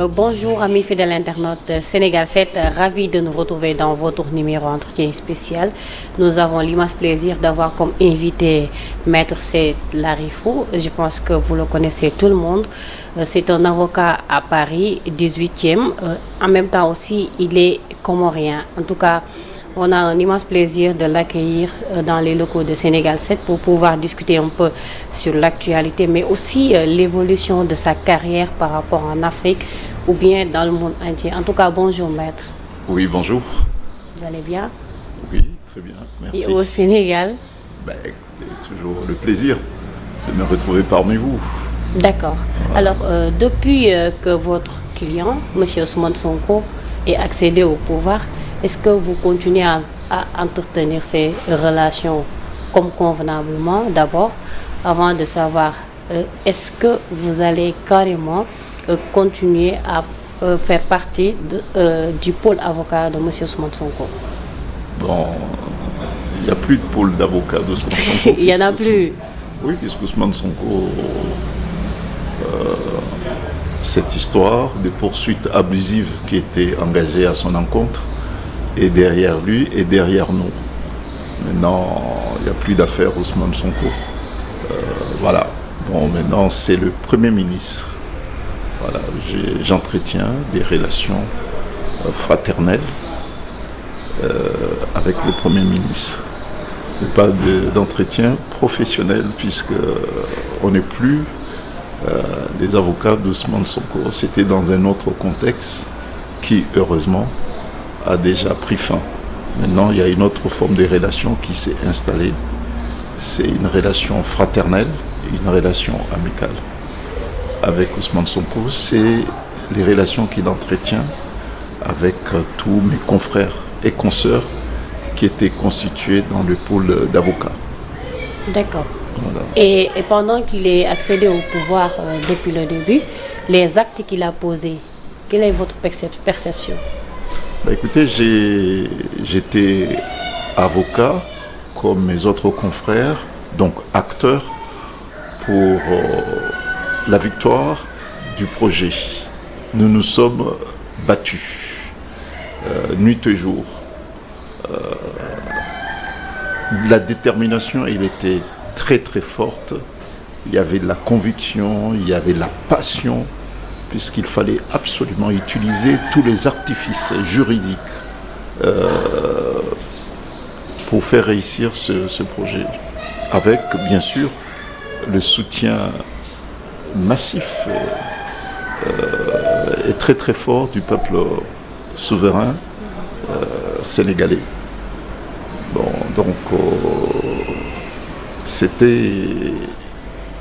Bonjour amis fidèles internautes Sénégal 7, ravi de nous retrouver dans votre numéro entretien spécial. Nous avons l'immense plaisir d'avoir comme invité Maître Seydi Larifou. Je pense que vous le connaissez tout le monde. C'est un avocat à Paris, 18e. En même temps aussi, il est comorien. En tout cas, on a un immense plaisir de l'accueillir dans les locaux de Sénégal 7 pour pouvoir discuter un peu sur l'actualité, mais aussi l'évolution de sa carrière par rapport en Afrique ou bien dans le monde entier. En tout cas, bonjour maître. Oui, bonjour. Vous allez bien? Oui, très bien, merci. Et au Sénégal? Écoutez, toujours le plaisir de me retrouver parmi vous. D'accord. Voilà. Alors, depuis que votre client, M. Ousmane Sonko, est accédé au pouvoir, est-ce que vous continuez à entretenir ces relations comme convenablement d'abord, avant de savoir est-ce que vous allez carrément continuer à faire partie du pôle avocat de M. Ousmane Sonko? Bon, il n'y a plus de pôle d'avocat d'Ousmane Sonko. Il n'y en a plus. Oui, puisque Ousmane Sonko, cette histoire de poursuites abusives qui étaient engagées à son encontre, et derrière lui et derrière nous. Maintenant, il n'y a plus d'affaire Ousmane Sonko. Voilà. Bon, maintenant, c'est le Premier ministre. Voilà. J'entretiens des relations fraternelles avec le Premier ministre. Pas d'entretien professionnel, puisqu'on n'est plus les avocats d'Ousmane Sonko. C'était dans un autre contexte qui, heureusement, a déjà pris fin. Maintenant, il y a une autre forme de relation qui s'est installée. C'est une relation fraternelle et une relation amicale. Avec Ousmane Sonko, c'est les relations qu'il entretient avec tous mes confrères et consoeurs qui étaient constitués dans le pôle d'avocats. D'accord. Voilà. Et pendant qu'il est accédé au pouvoir depuis le début, les actes qu'il a posés, quelle est votre perception? Écoutez, j'étais avocat comme mes autres confrères, donc acteur pour la victoire du projet. Nous nous sommes battus nuit et jour. La détermination, elle était très très forte. Il y avait de la conviction, il y avait de la passion, puisqu'il fallait absolument utiliser tous les artifices juridiques pour faire réussir ce projet. Avec, bien sûr, le soutien massif et très très fort du peuple souverain sénégalais. Bon, donc, c'était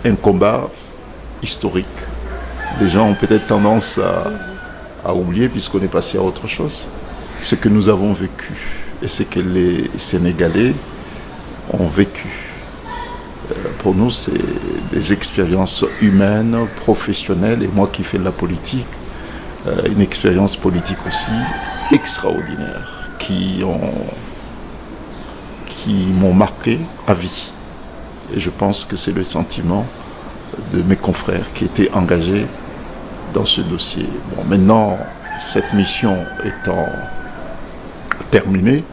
un combat historique. Les gens ont peut-être tendance à oublier, puisqu'on est passé à autre chose. Ce que nous avons vécu et ce que les Sénégalais ont vécu. Pour nous, c'est des expériences humaines, professionnelles, et moi qui fais de la politique, une expérience politique aussi extraordinaire, qui m'ont marqué à vie. Et je pense que c'est le sentiment de mes confrères qui étaient engagés dans ce dossier. Bon, maintenant, cette mission étant terminée,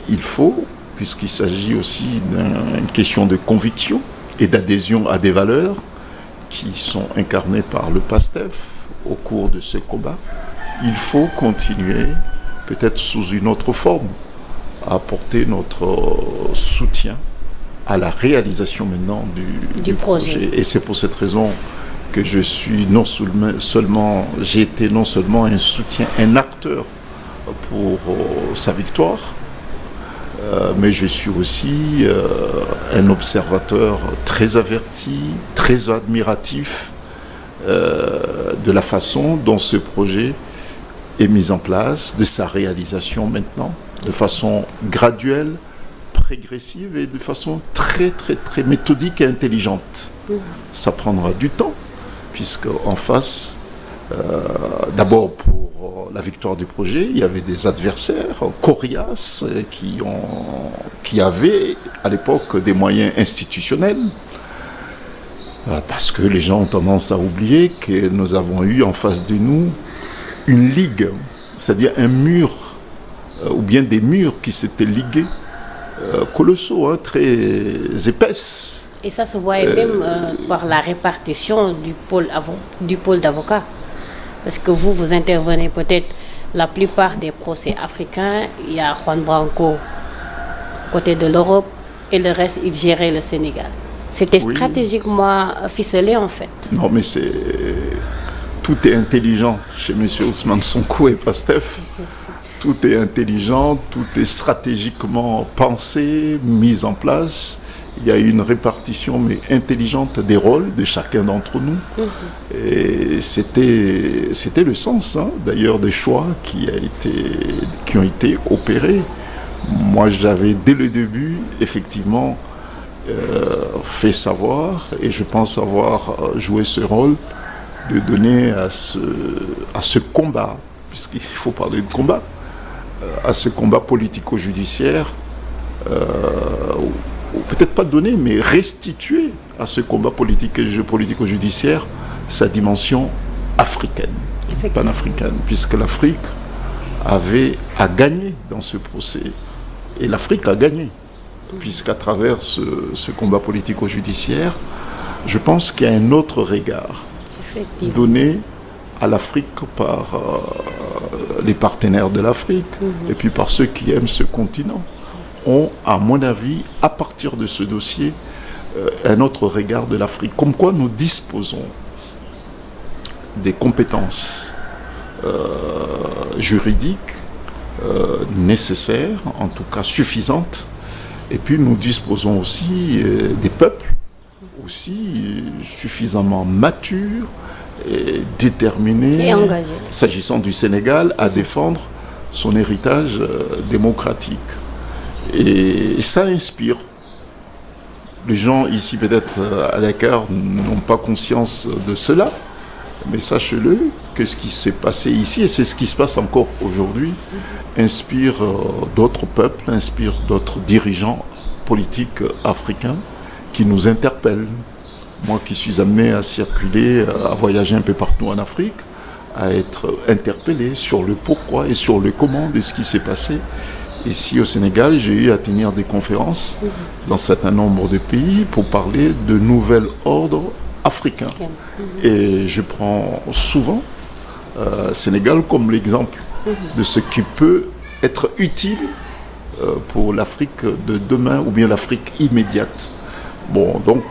il faut, puisqu'il s'agit aussi d'une question de conviction et d'adhésion à des valeurs qui sont incarnées par le PASTEF au cours de ce combat, il faut continuer, peut-être sous une autre forme, à apporter notre soutien à la réalisation maintenant du projet. Et c'est pour cette raison que je suis j'ai été non seulement un soutien, un acteur pour sa victoire, mais je suis aussi un observateur très averti, très admiratif de la façon dont ce projet est mis en place, de sa réalisation maintenant, de façon graduelle, prégressive et de façon très très très méthodique et intelligente. Ça prendra du temps, puisqu'en face, d'abord pour la victoire du projet, il y avait des adversaires coriaces qui avaient à l'époque des moyens institutionnels, Parce que les gens ont tendance à oublier que nous avons eu en face de nous une ligue, c'est-à-dire un mur, ou bien des murs qui s'étaient ligués, colossaux, hein, très épaisses. Et ça se voyait même par la répartition du pôle d'avocats. Parce que vous intervenez peut-être la plupart des procès africains. Il y a Juan Branco côté de l'Europe et le reste, il gérait le Sénégal. C'était stratégiquement ficelé en fait. Non, mais tout est intelligent chez M. Ousmane Sonko et Pastef. Tout est intelligent, tout est stratégiquement pensé, mis en place. Il y a une répartition mais intelligente des rôles de chacun d'entre nous. Et c'était le sens, hein, d'ailleurs, des choix qui ont été opérés. Moi, j'avais dès le début, effectivement, fait savoir, et je pense avoir joué ce rôle, de donner à ce combat, puisqu'il faut parler de combat, à ce combat politico-judiciaire, ou peut-être pas donner, mais restituer à ce combat politico-judiciaire sa dimension africaine, panafricaine, puisque l'Afrique avait à gagner dans ce procès. Et l'Afrique a gagné, puisqu'à travers ce combat politico-judiciaire, je pense qu'il y a un autre regard donné à l'Afrique par les partenaires de l'Afrique, et puis par ceux qui aiment ce continent, ont, à mon avis, à partir de ce dossier, un autre regard de l'Afrique. Comme quoi nous disposons des compétences juridiques nécessaires, en tout cas suffisantes, et puis nous disposons aussi des peuples aussi suffisamment matures et déterminés, et engagés, s'agissant du Sénégal, à défendre son héritage démocratique. Et ça inspire. Les gens ici peut-être à Dakar n'ont pas conscience de cela, mais sachez-le que ce qui s'est passé ici, et c'est ce qui se passe encore aujourd'hui, inspire d'autres peuples, inspire d'autres dirigeants politiques africains qui nous interpellent. Moi qui suis amené à circuler, à voyager un peu partout en Afrique, à être interpellé sur le pourquoi et sur le comment de ce qui s'est passé. Ici au Sénégal, j'ai eu à tenir des conférences dans un certain nombre de pays pour parler de nouvel ordre africain. Et je prends souvent Sénégal comme l'exemple de ce qui peut être utile pour l'Afrique de demain ou bien l'Afrique immédiate. Donc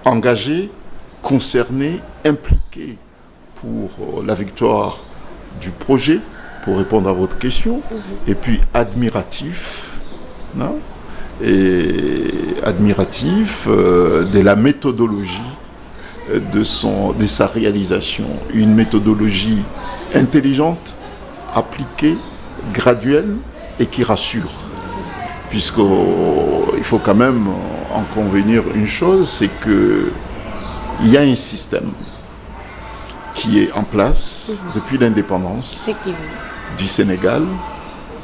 engagé, concerné, impliqué pour la victoire du projet, pour répondre à votre question, et puis admiratif, non, et admiratif de la méthodologie de sa réalisation. Une méthodologie intelligente, appliquée, graduelle et qui rassure. Puisqu'il faut quand même en convenir une chose, c'est qu'il y a un système qui est en place depuis l'indépendance du Sénégal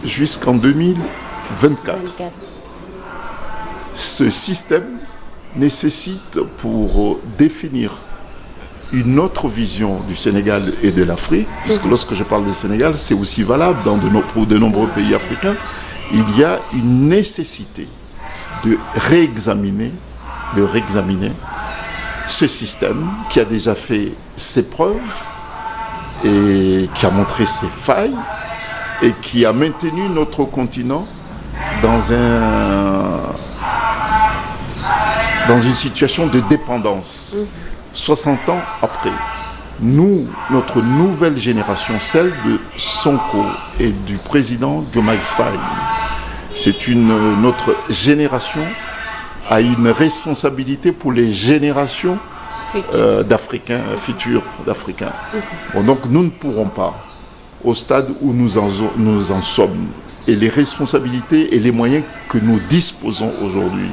jusqu'en 2024. Ce système nécessite, pour définir une autre vision du Sénégal et de l'Afrique, puisque lorsque je parle du Sénégal, c'est aussi valable pour de nombreux pays africains, il y a une nécessité de réexaminer ce système qui a déjà fait ses preuves et qui a montré ses failles et qui a maintenu notre continent dans une situation de dépendance. 60 ans après, notre nouvelle génération, celle de Sonko et du président Diomaye Faye, notre génération a une responsabilité pour les générations futures d'Africains. Donc nous ne pourrons pas, au stade où nous en sommes, et les responsabilités et les moyens que nous disposons aujourd'hui,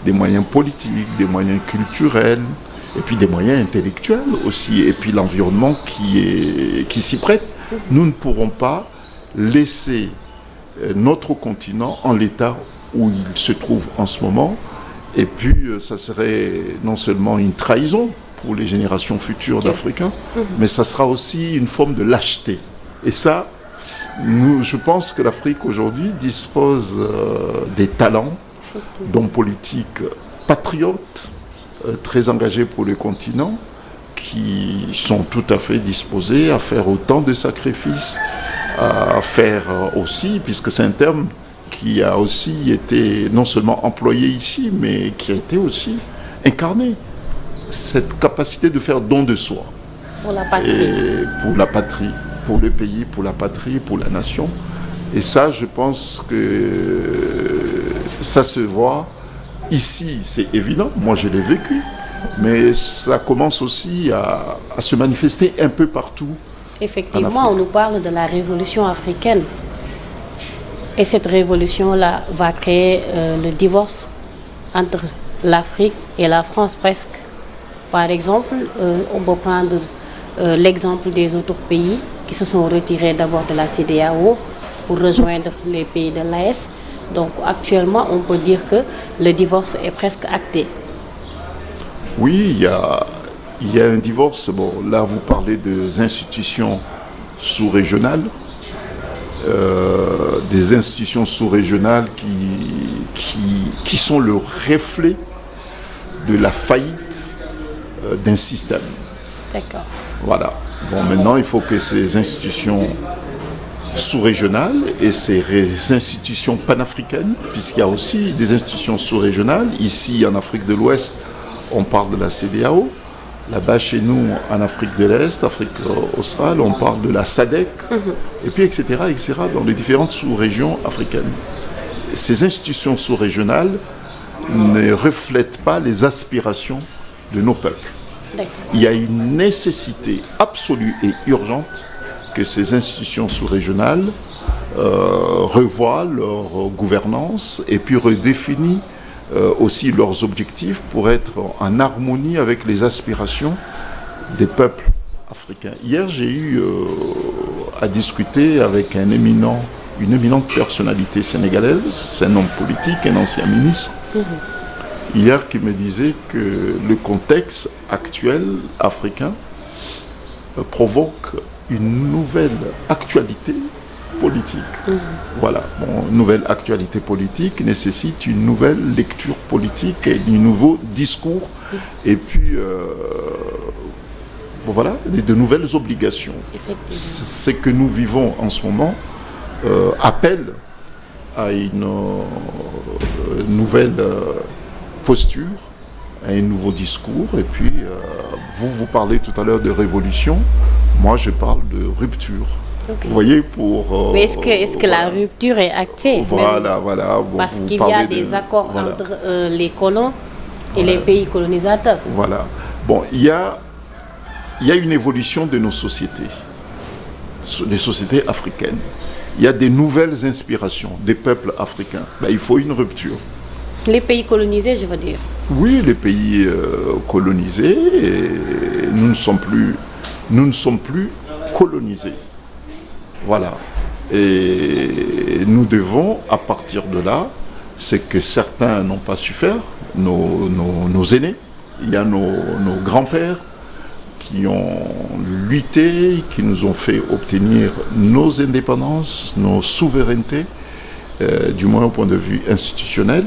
des moyens politiques, des moyens culturels, et puis des moyens intellectuels aussi, et puis l'environnement qui s'y prête, nous ne pourrons pas laisser notre continent en l'état où il se trouve en ce moment Et puis, ça serait non seulement une trahison pour les générations futures d'Africains, mais ça sera aussi une forme de lâcheté. Et ça, je pense que l'Afrique aujourd'hui dispose des talents d'hommes politiques patriotes, très engagés pour le continent, qui sont tout à fait disposés à faire autant de sacrifices, à faire aussi, puisque c'est un terme qui a aussi été non seulement employé ici, mais qui a été aussi incarné. Cette capacité de faire don de soi. Pour la patrie. Et pour la patrie, pour le pays, pour la patrie, pour la nation. Et ça, je pense que ça se voit ici, c'est évident, moi je l'ai vécu, mais ça commence aussi à se manifester un peu partout. Effectivement, on nous parle de la révolution africaine. Et cette révolution-là va créer le divorce entre l'Afrique et la France presque. Par exemple, on peut prendre l'exemple des autres pays qui se sont retirés d'abord de la CEDEAO pour rejoindre les pays de l'AES. Donc actuellement, on peut dire que le divorce est presque acté. Oui, il y a un divorce. Bon, là, vous parlez des institutions sous-régionales. Des institutions sous-régionales qui sont le reflet de la faillite d'un système. D'accord. Voilà. Bon, maintenant, il faut que ces institutions sous-régionales et ces institutions panafricaines, puisqu'il y a aussi des institutions sous-régionales. Ici, en Afrique de l'Ouest, on parle de la CEDEAO. Là-bas, chez nous, en Afrique de l'Est, Afrique australe, on parle de la SADC, et puis etc., dans les différentes sous-régions africaines. Ces institutions sous-régionales ne reflètent pas les aspirations de nos peuples. Il y a une nécessité absolue et urgente que ces institutions sous-régionales revoient leur gouvernance et puis redéfinissent aussi leurs objectifs pour être en harmonie avec les aspirations des peuples africains. Hier, j'ai eu à discuter avec une éminente personnalité sénégalaise, c'est un homme politique, un ancien ministre, hier qui me disait que le contexte actuel africain provoque une nouvelle actualité politique. Voilà, une nouvelle actualité politique nécessite une nouvelle lecture politique et un nouveau discours et puis voilà, de nouvelles obligations. Ce que nous vivons en ce moment appelle à une nouvelle posture, à un nouveau discours et puis vous parlez tout à l'heure de révolution, moi je parle de rupture. Okay. Vous voyez, pour... Mais est-ce que la rupture est actée? Voilà. Bon, parce qu'il y a des accords entre les colons et les pays colonisateurs. Voilà. Bon, il y a une évolution de nos sociétés, les sociétés africaines. Il y a des nouvelles inspirations des peuples africains. Il faut une rupture. Les pays colonisés, je veux dire. Oui, les pays colonisés, nous ne sommes plus colonisés. Voilà. Et nous devons, à partir de là, ce que certains n'ont pas su faire, nos aînés, il y a nos grands-pères qui ont lutté, qui nous ont fait obtenir nos indépendances, nos souverainetés, du moins au point de vue institutionnel.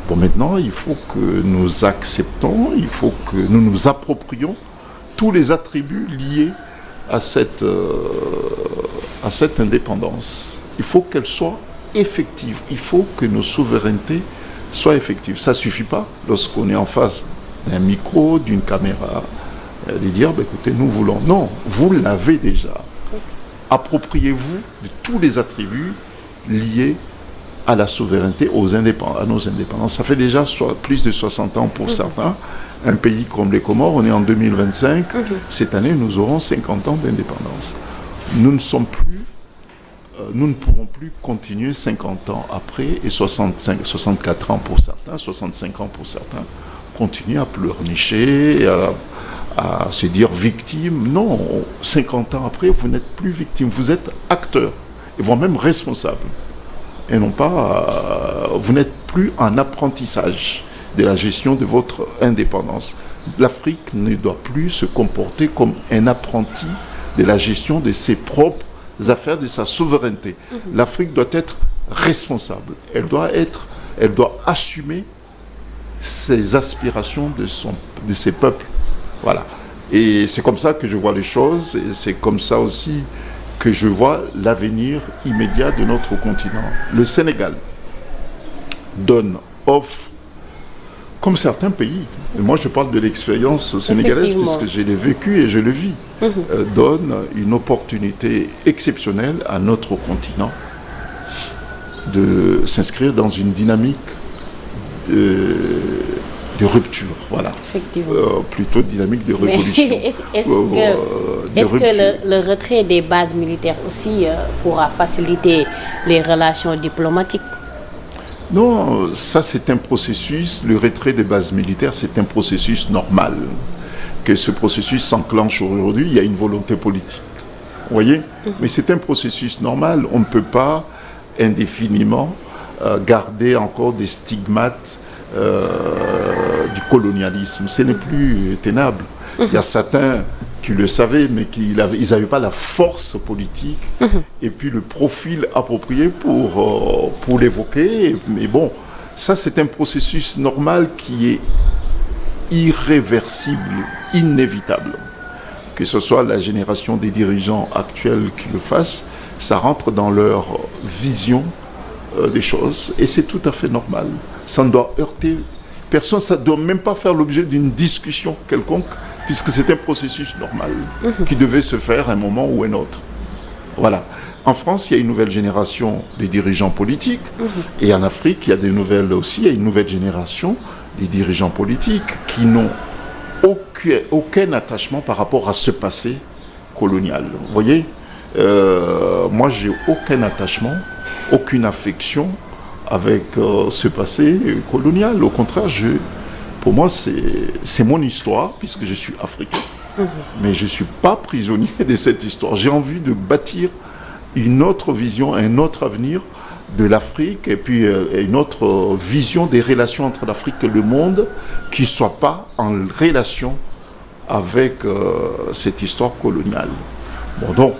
Bon, maintenant, il faut que nous acceptons, il faut que nous nous approprions tous les attributs liés à cette indépendance. Il faut qu'elle soit effective. Il faut que nos souverainetés soient effectives. Ça ne suffit pas lorsqu'on est en face d'un micro, d'une caméra, de dire, écoutez, nous voulons. Non, vous l'avez déjà. Appropriez-vous de tous les attributs liés à la souveraineté, à nos indépendances. Ça fait déjà plus de 60 ans pour certains. Un pays comme les Comores, on est en 2025. Cette année, nous aurons 50 ans d'indépendance. Nous ne pourrons plus continuer 50 ans après et 64 ans pour certains, 65 ans pour certains, continuer à pleurnicher, à se dire victime. Non, 50 ans après, vous n'êtes plus victime, vous êtes acteur et voire même responsable. Et non pas, vous n'êtes plus en apprentissage. de la gestion de votre indépendance. L'Afrique ne doit plus se comporter comme un apprenti de la gestion de ses propres affaires, de sa souveraineté. L'Afrique doit être responsable. Elle doit assumer ses aspirations de ses peuples. Voilà. Et c'est comme ça que je vois les choses, et c'est comme ça aussi que je vois l'avenir immédiat de notre continent. Le Sénégal offre, comme certains pays, et moi je parle de l'expérience sénégalaise puisque je l'ai vécu et je le vis, donne une opportunité exceptionnelle à notre continent de s'inscrire dans une dynamique de rupture, voilà. Plutôt dynamique de révolution. Est-ce que le retrait des bases militaires aussi pourra faciliter les relations diplomatiques? Non, ça c'est un processus, le retrait des bases militaires, c'est un processus normal. Que ce processus s'enclenche aujourd'hui, il y a une volonté politique. Vous voyez? Mais c'est un processus normal, on ne peut pas indéfiniment garder encore des stigmates du colonialisme. Ce n'est plus tenable. Il y a certains qui le savaient, mais ils n'avaient pas la force politique et puis le profil approprié pour l'évoquer. Mais bon, ça c'est un processus normal qui est irréversible, inévitable. Que ce soit la génération des dirigeants actuels qui le fassent, ça rentre dans leur vision des choses et c'est tout à fait normal. Ça ne doit heurter personne, ça ne doit même pas faire l'objet d'une discussion quelconque, puisque c'est un processus normal qui devait se faire à un moment ou un autre. Voilà. En France, il y a une nouvelle génération de dirigeants politiques, et en Afrique, il y a une nouvelle génération des dirigeants politiques qui n'ont aucun attachement par rapport à ce passé colonial. Vous voyez, moi, j'ai aucun attachement, aucune affection avec ce passé colonial. Au contraire, pour moi, c'est mon histoire, puisque je suis africain. Mais je ne suis pas prisonnier de cette histoire. J'ai envie de bâtir une autre vision, un autre avenir de l'Afrique, et puis une autre vision des relations entre l'Afrique et le monde qui ne soit pas en relation avec cette histoire coloniale. Bon, donc,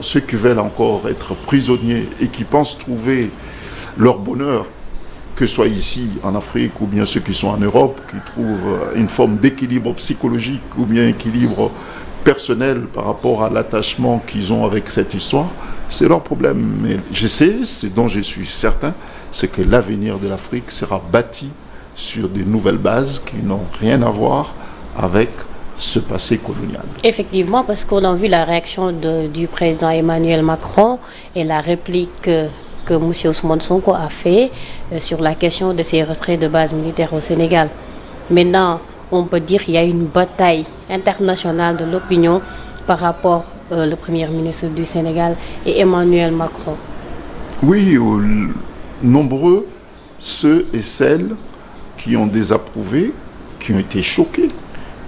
ceux qui veulent encore être prisonniers et qui pensent trouver leur bonheur, que ce soit ici en Afrique ou bien ceux qui sont en Europe, qui trouvent une forme d'équilibre psychologique ou bien équilibre personnel par rapport à l'attachement qu'ils ont avec cette histoire, c'est leur problème. Mais je sais, ce dont je suis certain, c'est que l'avenir de l'Afrique sera bâti sur de nouvelles bases qui n'ont rien à voir avec ce passé colonial. Effectivement, parce qu'on a vu la réaction du président Emmanuel Macron et la réplique que M. Ousmane Sonko a fait sur la question de ces retraits de bases militaires au Sénégal. Maintenant, on peut dire qu'il y a une bataille internationale de l'opinion par rapport au Premier ministre du Sénégal et Emmanuel Macron. Oui, nombreux ceux et celles qui ont désapprouvé, qui ont été choqués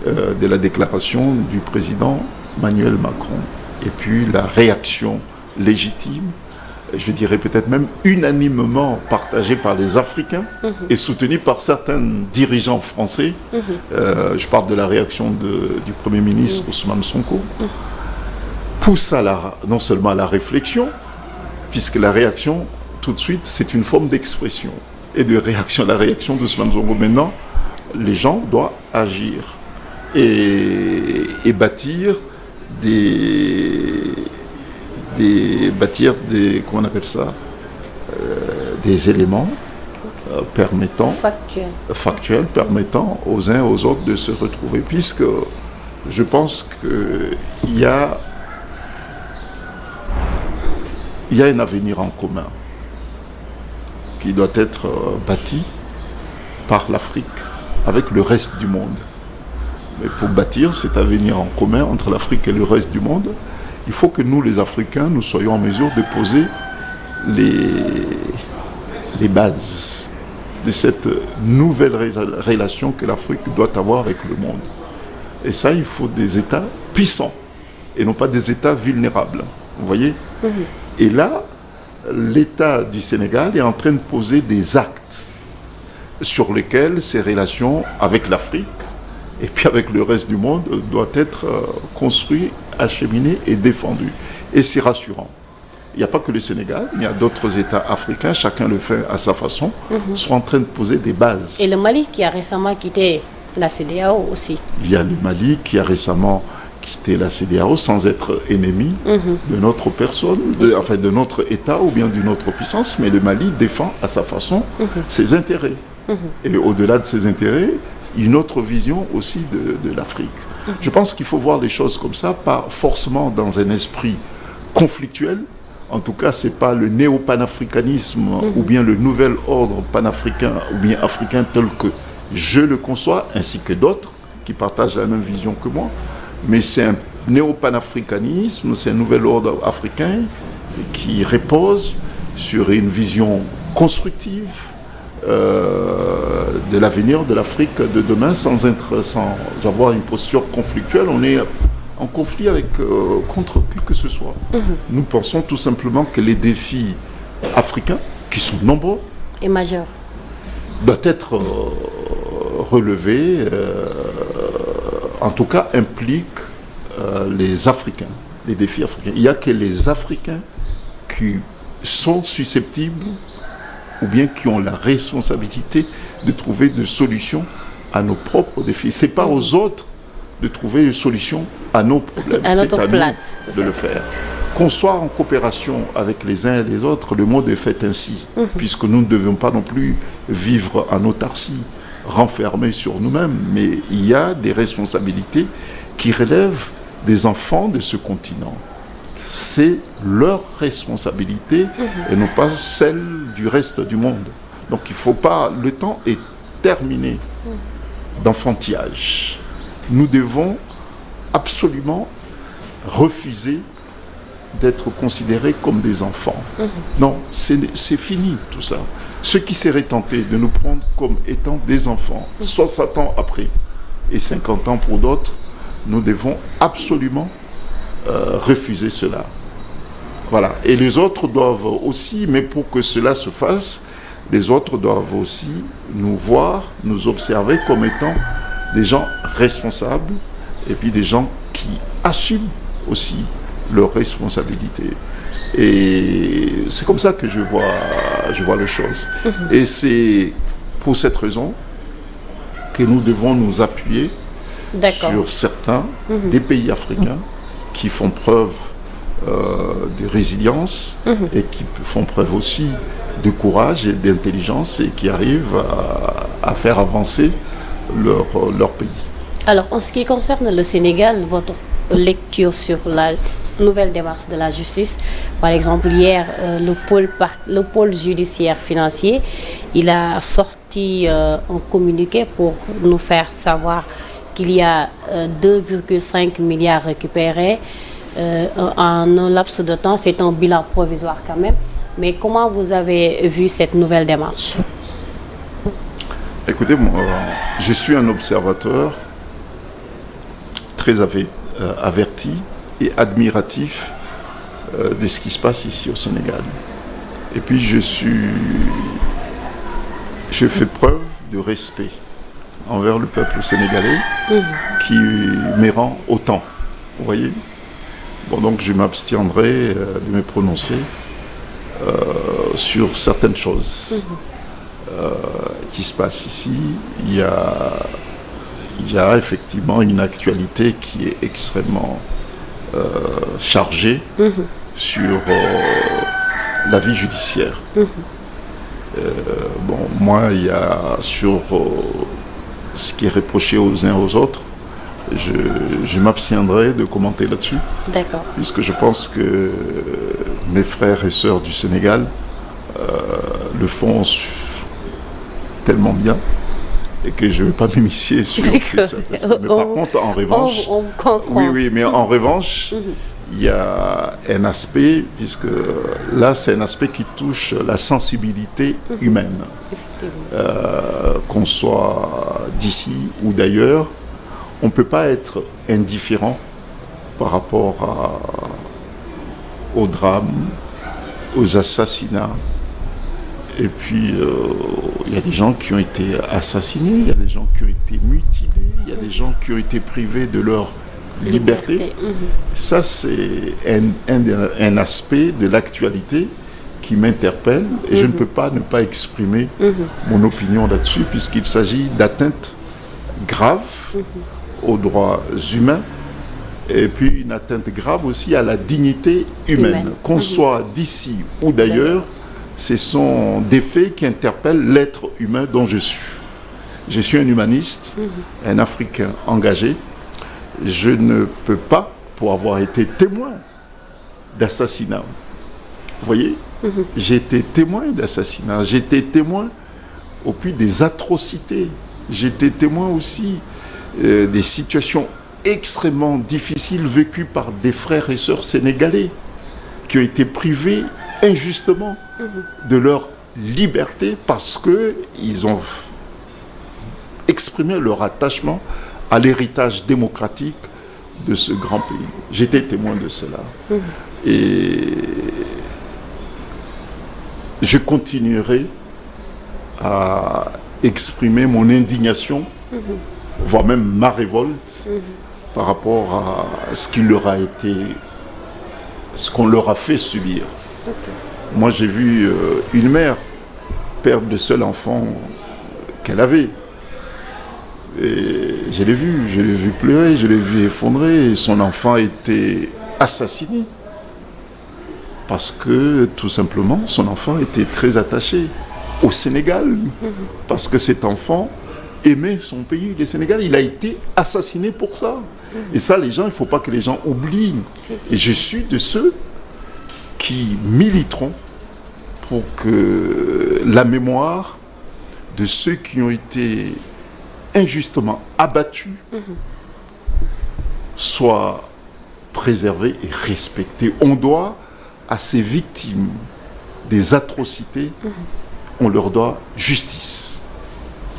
de la déclaration du président Emmanuel Macron. Et puis la réaction légitime, je dirais peut-être même unanimement partagée par les Africains et soutenue par certains dirigeants français. Je parle de la réaction du Premier ministre Ousmane Sonko. Pousse non seulement à la réflexion, puisque la réaction, tout de suite, c'est une forme d'expression et de réaction. La réaction d'Ousmane Sonko, maintenant, les gens doivent agir et bâtir comment on appelle ça, des éléments permettant factuels permettant aux uns aux autres de se retrouver, puisque je pense qu'il y a un avenir en commun qui doit être bâti par l'Afrique avec le reste du monde. Mais pour bâtir cet avenir en commun entre l'Afrique et le reste du monde, il faut que nous, les Africains, nous soyons en mesure de poser les bases de cette nouvelle relation que l'Afrique doit avoir avec le monde. Et ça, il faut des États puissants et non pas des États vulnérables. Vous voyez ? Et là, l'État du Sénégal est en train de poser des actes sur lesquels ces relations avec l'Afrique et puis avec le reste du monde doivent être construites, acheminées et défendues. Et c'est rassurant. Il n'y a pas que le Sénégal, il y a d'autres États africains, chacun le fait à sa façon, sont en train de poser des bases. Et le Mali qui a récemment quitté la CEDEAO aussi. Il y a le Mali qui a récemment quitté la CEDEAO sans être ennemi de notre personne, de notre État ou bien d'une autre puissance, mais le Mali défend à sa façon ses intérêts. Et au-delà de ses intérêts, une autre vision aussi de l'Afrique. Je pense qu'il faut voir les choses comme ça, pas forcément dans un esprit conflictuel. En tout cas, ce n'est pas le néo-panafricanisme ou bien le nouvel ordre panafricain ou bien africain tel que je le conçois, ainsi que d'autres qui partagent la même vision que moi. Mais c'est un néo-panafricanisme, c'est un nouvel ordre africain qui repose sur une vision constructive de l'avenir de l'Afrique de demain sans avoir une posture conflictuelle. On est en conflit contre qui que ce soit. Nous pensons tout simplement que les défis africains, qui sont nombreux, et majeurs, doivent être relevés, en tout cas impliquent les Africains, les défis africains. Il n'y a que les Africains qui sont susceptibles ou bien qui ont la responsabilité de trouver des solutions à nos propres défis. Ce n'est pas aux autres de trouver des solutions à nos problèmes. C'est à nous de le faire. Qu'on soit en coopération avec les uns et les autres, le monde est fait ainsi, puisque nous ne devons pas non plus vivre en autarcie, renfermés sur nous-mêmes, mais il y a des responsabilités qui relèvent des enfants de ce continent. C'est leur responsabilité et non pas celle du reste du monde. Donc il ne faut pas... Le temps est terminé d'enfantillage. Nous devons absolument refuser d'être considérés comme des enfants. Non, c'est fini tout ça. Ceux qui seraient tentés de nous prendre comme étant des enfants, 60 ans après et 50 ans pour d'autres, nous devons absolument refuser cela. Voilà. Et les autres doivent aussi, mais pour que cela se fasse, les autres doivent aussi nous voir, nous observer comme étant des gens responsables et puis des gens qui assument aussi leurs responsabilités. Et c'est comme ça que je vois les choses. Et c'est pour cette raison que nous devons nous appuyer sur certains des pays africains qui font preuve de résilience et qui font preuve aussi de courage et d'intelligence et qui arrivent à faire avancer leur pays. Alors, en ce qui concerne le Sénégal, votre lecture sur la nouvelle démarche de la justice, par exemple, hier, le pôle judiciaire financier, il a sorti un communiqué pour nous faire savoir qu'il y a 2,5 milliards récupérés en un laps de temps. C'est un bilan provisoire quand même. Mais comment vous avez vu cette nouvelle démarche? Écoutez, moi, je suis un observateur très averti et admiratif de ce qui se passe ici au Sénégal. Et puis je fais preuve de respect envers le peuple sénégalais qui me rend autant. Vous voyez? Bon, donc je m'abstiendrai de me prononcer sur certaines choses qui se passent ici. Il y a effectivement une actualité qui est extrêmement chargée sur la vie judiciaire. Bon, moi, il y a sur ce qui est reproché aux uns aux autres, je m'abstiendrai de commenter là-dessus. D'accord. Puisque je pense que mes frères et sœurs du Sénégal le font tellement bien et que je ne vais pas m'immiscer sur ça. Mais par contre, en revanche, on comprend. Oui, mais en revanche, il y a un aspect, puisque là, c'est un aspect qui touche la sensibilité humaine. Qu'on soit d'ici ou d'ailleurs, on ne peut pas être indifférent par rapport aux drames, aux assassinats Et puis, il y a des gens qui ont été assassinés, il y a des gens qui ont été mutilés, il y a des gens qui ont été privés de leur liberté. Ça, c'est un aspect de l'actualité qui m'interpelle et je ne peux pas ne pas exprimer mon opinion là-dessus puisqu'il s'agit d'atteintes graves aux droits humains et puis une atteinte grave aussi à la dignité humaine. Qu'on soit d'ici ou d'ailleurs, ce sont des faits qui interpellent l'être humain dont je suis. Je suis un humaniste, un Africain engagé. Je ne peux pas, pour avoir été témoin d'assassinat, vous voyez, j'ai été témoin d'assassinat, j'ai été témoin au puits des atrocités, j'ai été témoin aussi des situations extrêmement difficiles vécues par des frères et sœurs sénégalais qui ont été privés injustement de leur liberté parce qu'ils ont exprimé leur attachement à l'héritage démocratique de ce grand pays. J'étais témoin de cela. Et je continuerai à exprimer mon indignation, voire même ma révolte par rapport à ce qui leur a été, ce qu'on leur a fait subir. Moi, j'ai vu une mère perdre le seul enfant qu'elle avait. Et je l'ai vu pleurer, je l'ai vu effondrer, et son enfant a été assassiné. Parce que, tout simplement, son enfant était très attaché au Sénégal. Parce que cet enfant aimait son pays, le Sénégal. Il a été assassiné pour ça. Et ça, les gens, il ne faut pas que les gens oublient. Et je suis de ceux qui militeront pour que la mémoire de ceux qui ont été injustement abattus soit préservée et respectée. On doit à ces victimes des atrocités, on leur doit justice.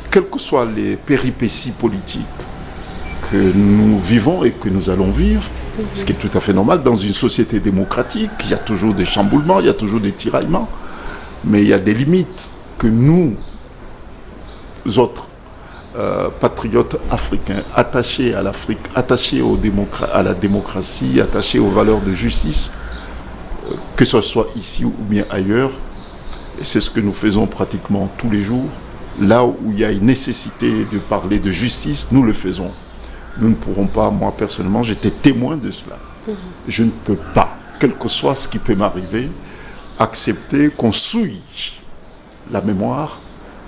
Quelles que soient les péripéties politiques que nous vivons et que nous allons vivre, ce qui est tout à fait normal dans une société démocratique, il y a toujours des chamboulements, il y a toujours des tiraillements, mais il y a des limites que nous autres patriotes africains, attachés à l'Afrique, attachés à la démocratie, attachés aux valeurs de justice, que ce soit ici ou bien ailleurs, c'est ce que nous faisons pratiquement tous les jours. Là où il y a une nécessité de parler de justice, nous le faisons. Nous ne pourrons pas, moi personnellement, j'étais témoin de cela. Je ne peux pas, quel que soit ce qui peut m'arriver, accepter qu'on souille la mémoire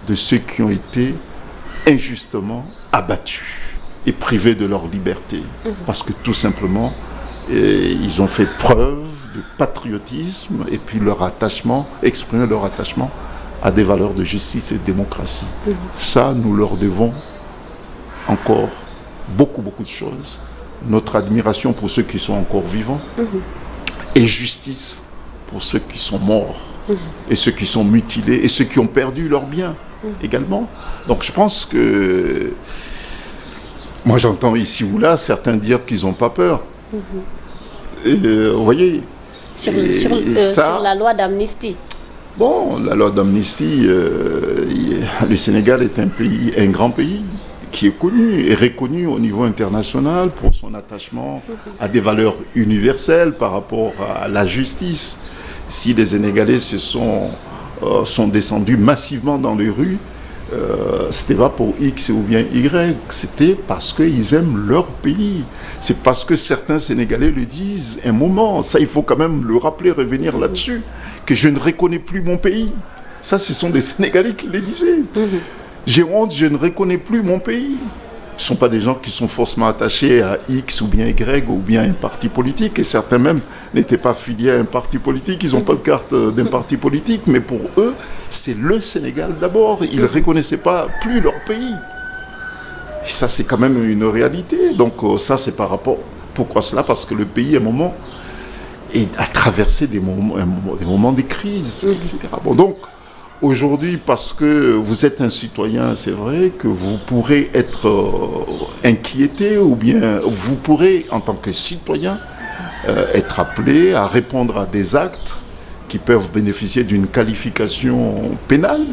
de ceux qui ont été injustement abattus et privés de leur liberté. Parce que tout simplement, ils ont fait preuve de patriotisme et puis leur attachement, exprimer leur attachement à des valeurs de justice et de démocratie. Ça, nous leur devons encore beaucoup de choses. Notre admiration pour ceux qui sont encore vivants et justice pour ceux qui sont morts et ceux qui sont mutilés et ceux qui ont perdu leurs biens également. Donc je pense que moi j'entends ici ou là certains dire qu'ils n'ont pas peur. Vous voyez, sur la loi d'amnistie. Bon, la loi d'amnistie, le Sénégal est un grand pays qui est connu et reconnu au niveau international pour son attachement à des valeurs universelles par rapport à la justice. Si les Sénégalais sont descendus massivement dans les rues, c'était pas pour X ou bien Y, c'était parce qu'ils aiment leur pays. C'est parce que certains Sénégalais le disent un moment, ça il faut quand même le rappeler, revenir là-dessus, que je ne reconnais plus mon pays. Ça, ce sont des Sénégalais qui le disaient. J'ai honte, je ne reconnais plus mon pays. Ce ne sont pas des gens qui sont forcément attachés à X ou bien Y ou bien un parti politique. Et certains même n'étaient pas affiliés à un parti politique. Ils n'ont pas de carte d'un parti politique. Mais pour eux, c'est le Sénégal d'abord. Ils ne reconnaissaient pas plus leur pays. Et ça, c'est quand même une réalité. Donc ça, c'est par rapport... Pourquoi cela? Parce que le pays, à un moment, a traversé des moments de crise, etc. Bon, donc, aujourd'hui, parce que vous êtes un citoyen, c'est vrai que vous pourrez être inquiété ou bien vous pourrez, en tant que citoyen, être appelé à répondre à des actes qui peuvent bénéficier d'une qualification pénale.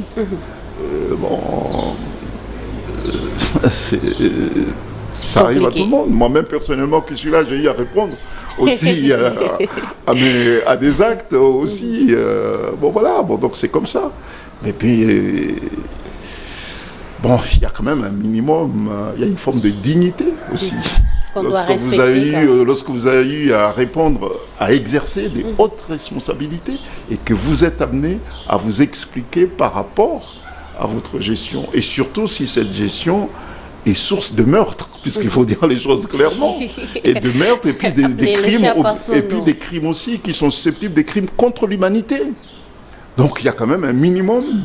Ça arrive à tout le monde. Moi-même, personnellement, qui suis là, j'ai eu à répondre aussi à des actes aussi. Donc c'est comme ça. Mais puis, il y a quand même un minimum, il y a une forme de dignité aussi. Lorsque vous avez eu à répondre, à exercer des hautes responsabilités et que vous êtes amené à vous expliquer par rapport à votre gestion. Et surtout si cette gestion est source de meurtre, puisqu'il faut dire les choses clairement, et de meurtre, et puis des crimes, et puis des crimes aussi qui sont susceptibles des crimes contre l'humanité. Donc il y a quand même un minimum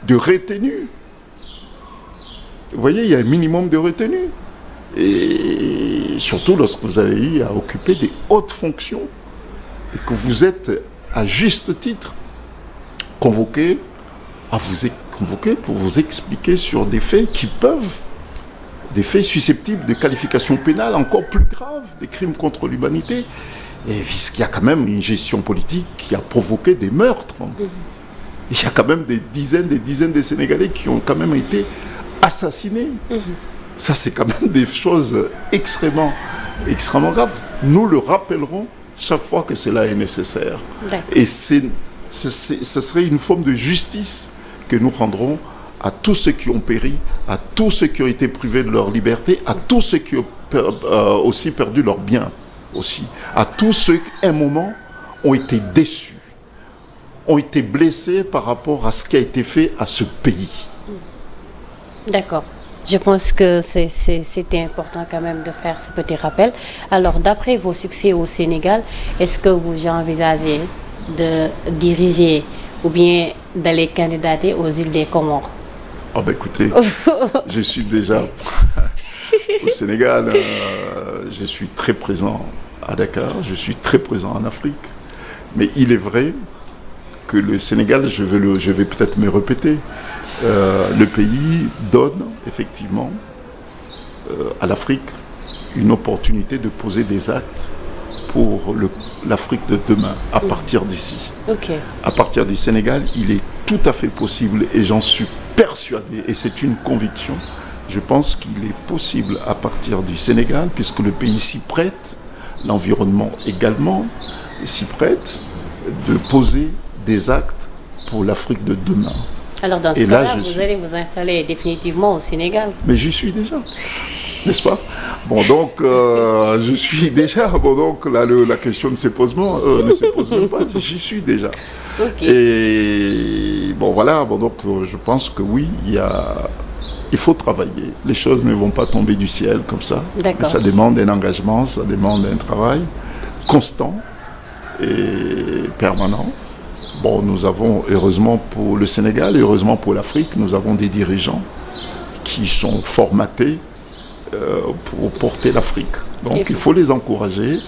de retenue. Vous voyez, il y a un minimum de retenue. Et surtout lorsque vous avez eu à occuper des hautes fonctions et que vous êtes à juste titre convoqué pour vous expliquer sur des faits qui peuvent, des faits susceptibles de qualification pénale encore plus graves, des crimes contre l'humanité, et puisqu'il y a quand même une gestion politique qui a provoqué des meurtres. Il y a quand même des dizaines de Sénégalais qui ont quand même été assassinés. Ça, c'est quand même des choses extrêmement graves. Nous le rappellerons chaque fois que cela est nécessaire. Et ce serait une forme de justice que nous rendrons à tous ceux qui ont péri, à tous ceux qui ont été privés de leur liberté, à tous ceux qui ont aussi perdu leurs biens, aussi, à tous ceux qui, à un moment, ont été déçus, ont été blessés par rapport à ce qui a été fait à ce pays. D'accord. Je pense que c'était important quand même de faire ce petit rappel. Alors, d'après vos succès au Sénégal, est-ce que vous envisagez de diriger ou bien d'aller candidater aux îles des Comores? Écoutez, je suis déjà au Sénégal, je suis très présent à Dakar, je suis très présent en Afrique. Mais il est vrai que le Sénégal, je vais peut-être me répéter, le pays donne effectivement à l'Afrique une opportunité de poser des actes pour l'Afrique de demain, à partir d'ici. À partir du Sénégal, il est tout à fait possible, et j'en suis persuadé, et c'est une conviction, je pense qu'il est possible à partir du Sénégal, puisque le pays s'y prête, l'environnement également s'y prête, de poser des actes pour l'Afrique de demain. Alors dans ce cas-là, vous allez vous installer définitivement au Sénégal. Mais j'y suis déjà, n'est-ce pas? Je suis déjà. Donc là, la question ne se pose même pas. J'y suis déjà. Et je pense que oui, il faut travailler. Les choses ne vont pas tomber du ciel comme ça. Mais ça demande un engagement, ça demande un travail constant et permanent. Nous avons, heureusement pour le Sénégal et heureusement pour l'Afrique, nous avons des dirigeants qui sont formatés pour porter l'Afrique. Donc il faut les encourager.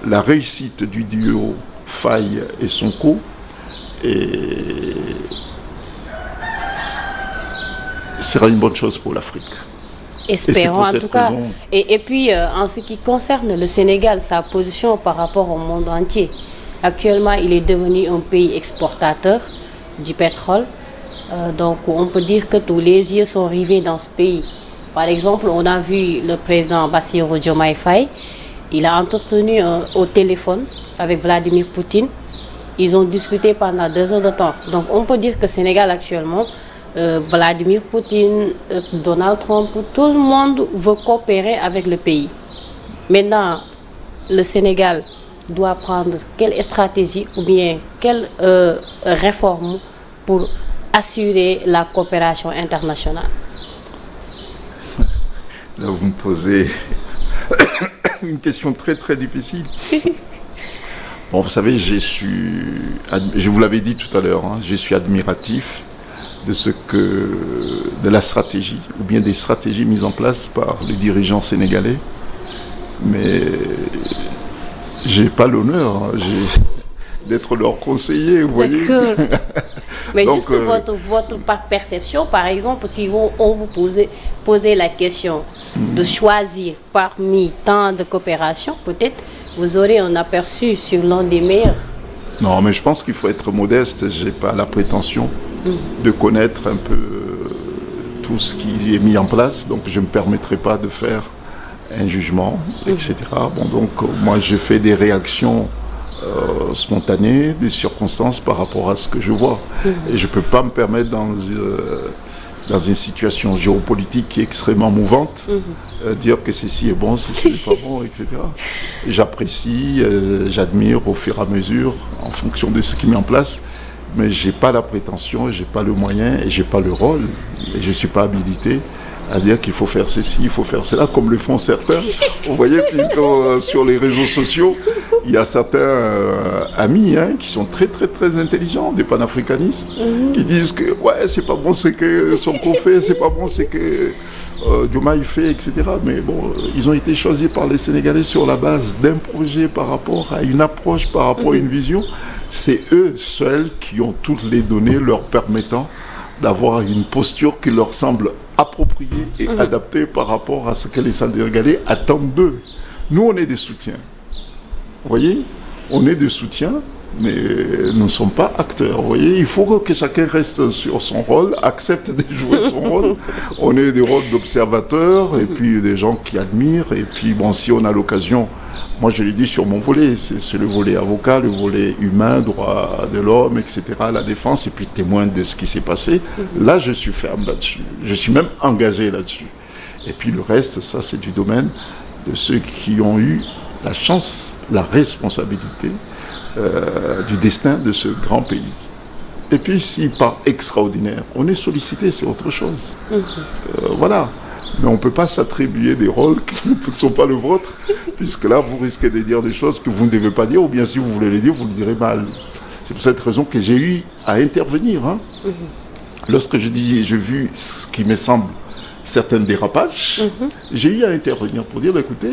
La réussite du duo Faye et Sonko sera une bonne chose pour l'Afrique. Espérons en tout cas. Et puis, en ce qui concerne le Sénégal, sa position par rapport au monde entier. Actuellement, il est devenu un pays exportateur du pétrole. Donc, on peut dire que tous les yeux sont rivés dans ce pays. Par exemple, on a vu le président Bassirou Diomaye Faye. Il a entretenu au téléphone avec Vladimir Poutine. Ils ont discuté pendant 2 heures de temps. Donc, on peut dire que le Sénégal actuellement, Vladimir Poutine, Donald Trump, tout le monde veut coopérer avec le pays. Maintenant, le Sénégal doit prendre quelle stratégie ou bien quelle réforme pour assurer la coopération internationale? Là, vous me posez une question très très difficile. Vous savez, je vous l'avais dit tout à l'heure, je suis admiratif de la stratégie, ou bien des stratégies mises en place par les dirigeants sénégalais. Mais j'ai pas l'honneur d'être leur conseiller, vous voyez. Mais donc, juste votre perception, par exemple, si on vous posait la question de choisir parmi tant de coopérations, peut-être vous aurez un aperçu sur l'un des meilleurs. Non, mais je pense qu'il faut être modeste. Je n'ai pas la prétention de connaître un peu tout ce qui est mis en place, donc je ne me permettrai pas de faire un jugement, etc. Bon, donc moi je fais des réactions spontanées, des circonstances par rapport à ce que je vois. Et je ne peux pas me permettre dans une situation géopolitique qui est extrêmement mouvante, dire que ceci est bon, ceci n'est pas bon, etc. J'apprécie, j'admire au fur et à mesure, en fonction de ce qui est mis en place, mais je n'ai pas la prétention, je n'ai pas le moyen et je n'ai pas le rôle, et je ne suis pas habilité à dire qu'il faut faire ceci, il faut faire cela, comme le font certains. Vous voyez, puisque sur les réseaux sociaux, il y a certains amis qui sont très très très intelligents, des panafricanistes, qui disent que ouais, c'est pas bon ce que Sonko fait, c'est pas bon ce que Diomaye fait, etc. Mais bon, ils ont été choisis par les Sénégalais sur la base d'un projet par rapport à une approche, par rapport à une vision. C'est eux seuls qui ont toutes les données leur permettant d'avoir une posture qui leur semble appropriée et adaptée par rapport à ce que les Sénégalais attendent d'eux. Nous, on est des soutiens. Vous voyez, on est des soutiens, mais nous ne sommes pas acteurs. Vous voyez, il faut que chacun reste sur son rôle, accepte de jouer son rôle. On est des rôles d'observateurs et puis des gens qui admirent. Et puis, bon, si on a l'occasion, moi je l'ai dit sur mon volet, c'est le volet avocat, le volet humain, droit de l'homme, etc., la défense, et puis témoin de ce qui s'est passé. Là, je suis ferme là-dessus. Je suis même engagé là-dessus. Et puis le reste, ça, c'est du domaine de ceux qui ont eu la chance, la responsabilité du destin de ce grand pays. Et puis, si par extraordinaire, on est sollicité, c'est autre chose. Voilà. Mais on ne peut pas s'attribuer des rôles qui ne sont pas le vôtre, puisque là, vous risquez de dire des choses que vous ne devez pas dire, ou bien si vous voulez les dire, vous le direz mal. C'est pour cette raison que j'ai eu à intervenir. Lorsque j'ai vu ce qui me semble certains dérapages, j'ai eu à intervenir pour dire, écoutez,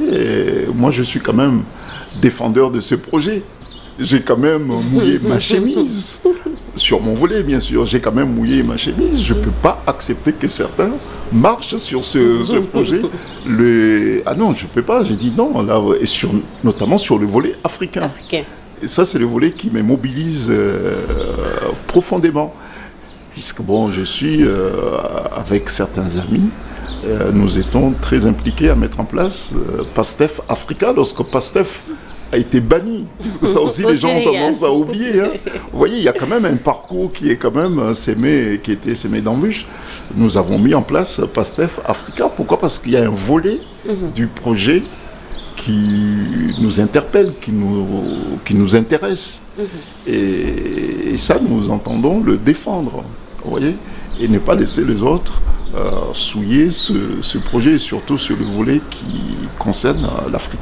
moi je suis quand même défendeur de ce projet. J'ai quand même mouillé ma chemise, sur mon volet bien sûr, j'ai quand même mouillé ma chemise. Je ne peux pas accepter que certains marchent sur ce projet. Ah non, je ne peux pas, j'ai dit non, là, et notamment sur le volet africain. Et ça, c'est le volet qui me mobilise profondément. Puisque bon, je suis avec certains amis, nous étions très impliqués à mettre en place PASTEF Africa, lorsque PASTEF a été banni, puisque ça aussi les gens ont tendance à oublier. Vous voyez, il y a quand même un parcours qui est quand même sémé, qui était sémé d'embûches. Nous avons mis en place PASTEF Africa. Pourquoi ? Parce qu'il y a un volet du projet qui nous interpelle, qui nous intéresse. Et ça, nous entendons le défendre, vous voyez, et ne pas laisser les autres souiller ce projet, et surtout sur le volet qui concerne l'Afrique.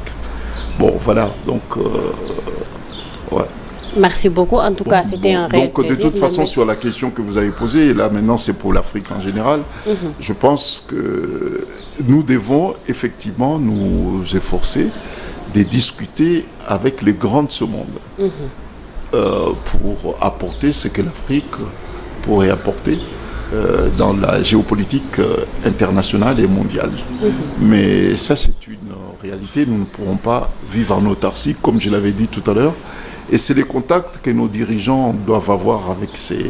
Bon, voilà, donc, ouais. Merci beaucoup, en tout cas, c'était un réel plaisir. Donc, de toute façon, sur la question que vous avez posée, et là, maintenant, c'est pour l'Afrique en général, je pense que nous devons effectivement nous efforcer de discuter avec les grands de ce monde pour apporter ce que l'Afrique pourrait apporter dans la géopolitique internationale et mondiale. Mais ça, c'est une réalité. Nous ne pourrons pas vivre en autarcie, comme je l'avais dit tout à l'heure. Et c'est les contacts que nos dirigeants doivent avoir avec ces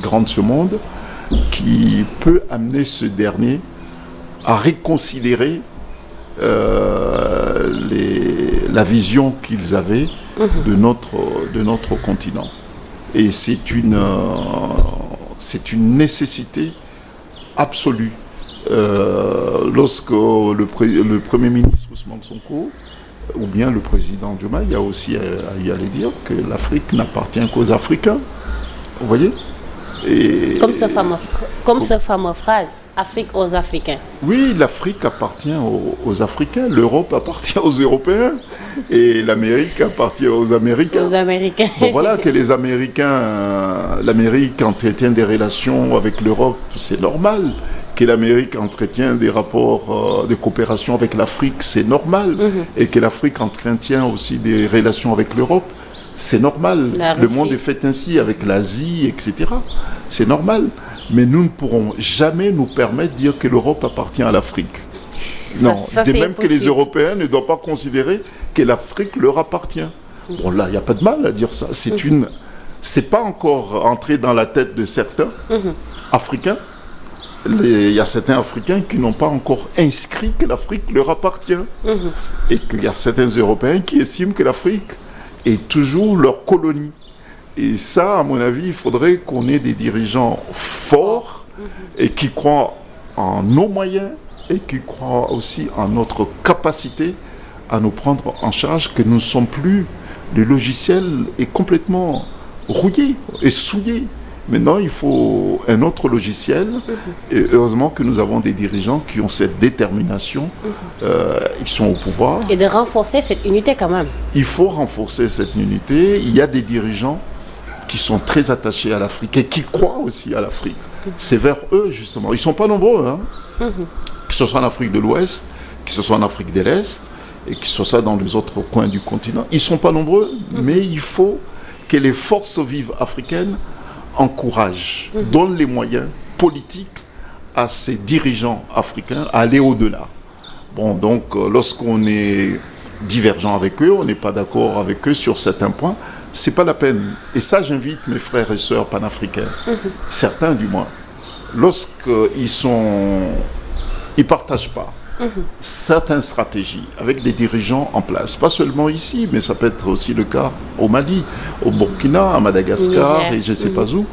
grands de ce monde qui peut amener ce dernier à réconsidérer la vision qu'ils avaient de notre continent. Et c'est une nécessité absolue. Lorsque le Premier ministre Ousmane Sonko ou bien le président Diomaye a aussi à y aller dire que l'Afrique n'appartient qu'aux Africains. Vous voyez ? Et Comme cette fameuse phrase, Afrique aux Africains. Oui, l'Afrique appartient aux Africains, l'Europe appartient aux Européens et l'Amérique appartient aux Américains. Aux Américains. Bon, voilà que les Américains, l'Amérique entretient des relations avec l'Europe, c'est normal. Que l'Amérique entretient des rapports de coopération avec l'Afrique, c'est normal. Et que l'Afrique entretient aussi des relations avec l'Europe, c'est normal. Le monde est fait ainsi avec l'Asie, etc. C'est normal. Mais nous ne pourrons jamais nous permettre de dire que l'Europe appartient à l'Afrique. Non, de même que les Européens ne doivent pas considérer que l'Afrique leur appartient. Bon, là, il n'y a pas de mal à dire ça. C'est pas encore entré dans la tête de certains Africains. Il y a certains Africains qui n'ont pas encore inscrit que l'Afrique leur appartient. Et qu'il y a certains Européens qui estiment que l'Afrique est toujours leur colonie. Et ça, à mon avis, il faudrait qu'on ait des dirigeants forts et qui croient en nos moyens et qui croient aussi en notre capacité à nous prendre en charge, que nous ne sommes plus... Le logiciel est complètement rouillé et souillé. Maintenant, il faut un autre logiciel. Et heureusement que nous avons des dirigeants qui ont cette détermination. Ils sont au pouvoir. Et de renforcer cette unité quand même. Il faut renforcer cette unité. Il y a des dirigeants qui sont très attachés à l'Afrique et qui croient aussi à l'Afrique. C'est vers eux, justement. Ils ne sont pas nombreux, hein. Que ce soit en Afrique de l'Ouest, que ce soit en Afrique de l'Est, et que ce soit dans les autres coins du continent. Ils ne sont pas nombreux, mais il faut que les forces vives africaines encouragent, donnent les moyens politiques à ces dirigeants africains à aller au-delà. Bon, donc, lorsqu'on est divergent avec eux, on n'est pas d'accord avec eux sur certains points, c'est pas la peine. Et ça, j'invite mes frères et sœurs panafricains, certains du moins, lorsqu'ils partagent pas certaines stratégies avec des dirigeants en place, pas seulement ici, mais ça peut être aussi le cas au Mali, au Burkina, à Madagascar, Niger, et je ne sais pas où.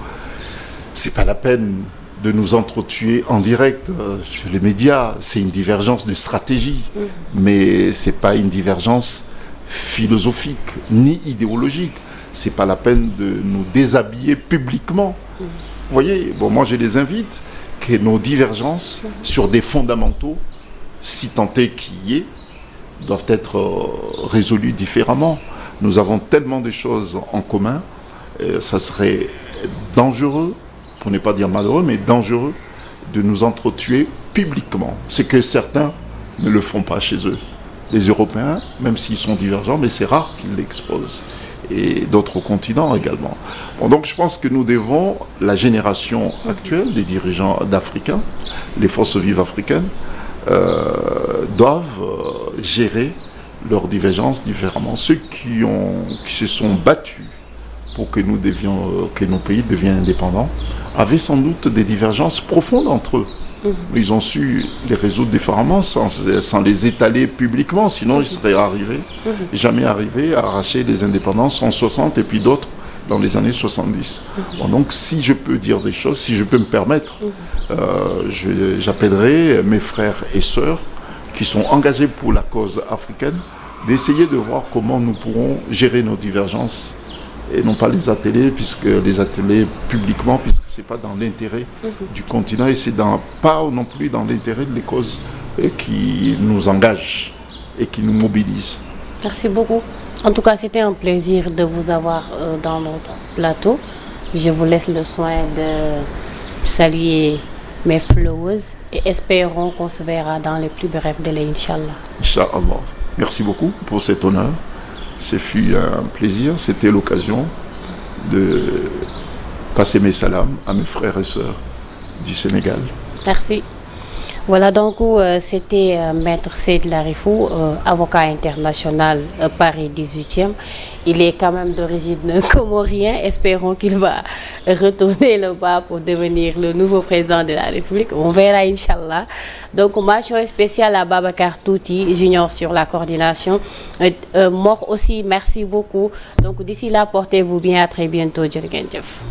C'est pas la peine de nous entretuer en direct sur les médias. C'est une divergence de stratégie, mais c'est pas une divergence philosophique ni idéologique. C'est pas la peine de nous déshabiller publiquement. Vous voyez, bon, moi je les invite que nos divergences sur des fondamentaux, si tant est qu'il y ait, doivent être résolues différemment. Nous avons tellement de choses en commun, ça serait dangereux, pour ne pas dire malheureux, mais dangereux de nous entretuer publiquement. C'est que certains ne le font pas chez eux. Les Européens, même s'ils sont divergents, mais c'est rare qu'ils l'exposent. Et d'autres continents également. Bon, donc je pense que nous devons, la génération actuelle des dirigeants d'Africains, les forces vives africaines, doivent gérer leurs divergences différemment. Ceux qui se sont battus pour que que nos pays deviennent indépendants avaient sans doute des divergences profondes entre eux. Ils ont su les résoudre différemment sans les étaler publiquement, sinon ils seraient jamais arrivés à arracher les indépendances en 60 et puis d'autres dans les années 70. Bon, donc si je peux dire des choses, si je peux me permettre, j'appellerai mes frères et sœurs qui sont engagés pour la cause africaine d'essayer de voir comment nous pourrons gérer nos divergences et non pas les atteler publiquement, puisque ce n'est pas dans l'intérêt du continent et c'est pas non plus dans l'intérêt des causes qui nous engagent et qui nous mobilisent. Merci beaucoup. En tout cas, c'était un plaisir de vous avoir dans notre plateau. Je vous laisse le soin de saluer mes followers et espérons qu'on se verra dans les plus brefs délais, Inch'Allah. Inch'Allah. Merci beaucoup pour cet honneur. Ce fut un plaisir, c'était l'occasion de passer mes salams à mes frères et sœurs du Sénégal. Merci. Voilà, donc c'était Maître Seyd Larifou, avocat international Paris 18e. Il est quand même d'origine comorien. Espérons qu'il va retourner là-bas pour devenir le nouveau président de la République. On verra, Inch'Allah. Donc, mention spéciale à Babacar Touti, junior sur la coordination. Mor aussi, merci beaucoup. Donc, d'ici là, portez-vous bien. À très bientôt. Jërëjëf.